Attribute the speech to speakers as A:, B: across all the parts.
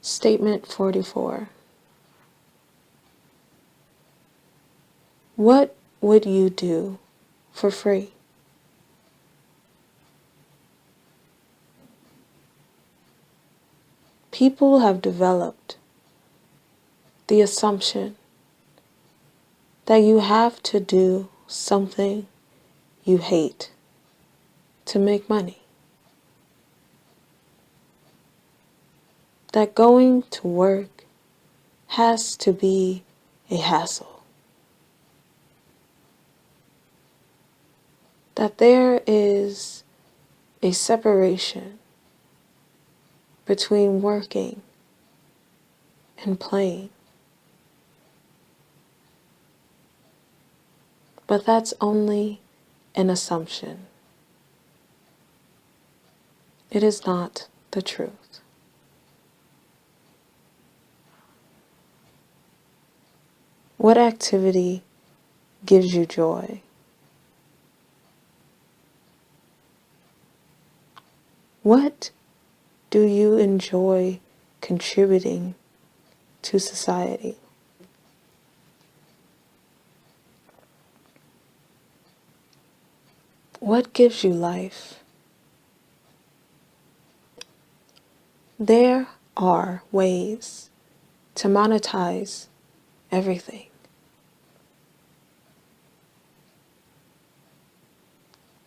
A: Statement 44. What would you do for free? People have developed the assumption that you have to do something you hate to make money. That going to work has to be a hassle. That there is a separation between working and playing. But that's only an assumption. It is not the truth. What activity gives you joy? What do you enjoy contributing to society? What gives you life? There are ways to monetize everything.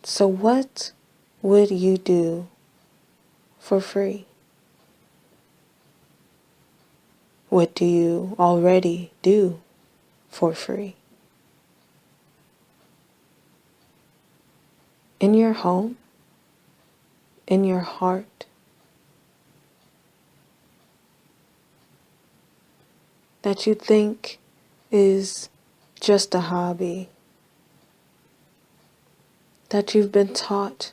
A: So what would you do for free? What do you already do for free? In your home? In your heart? That you think is just a hobby, that you've been taught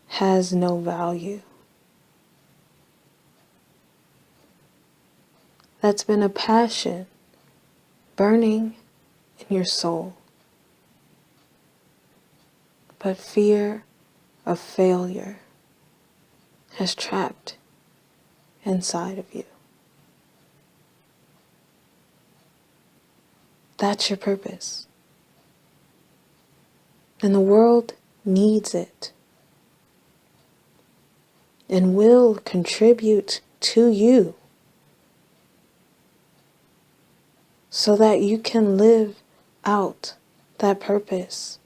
A: has no value, that's been a passion burning in your soul, but fear of failure has trapped inside of you. That's your purpose. And the world needs it and will contribute to you so that you can live out that purpose.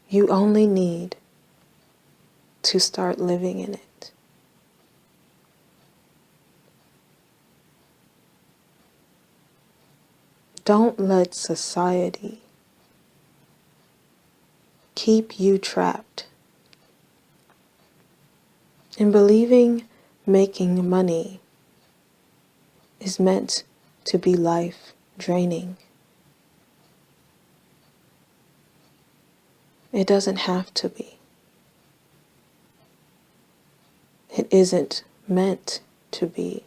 A: You only need to start living in it. Don't let society keep you trapped in believing making money is meant to be life draining. It doesn't have to be. It isn't meant to be.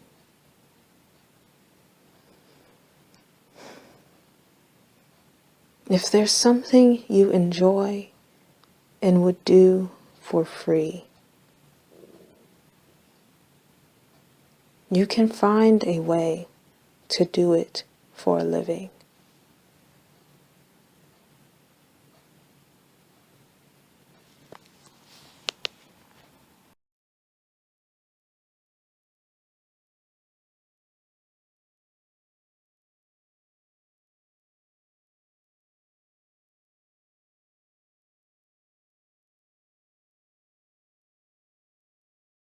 A: If there's something you enjoy and would do for free, you can find a way to do it for a living.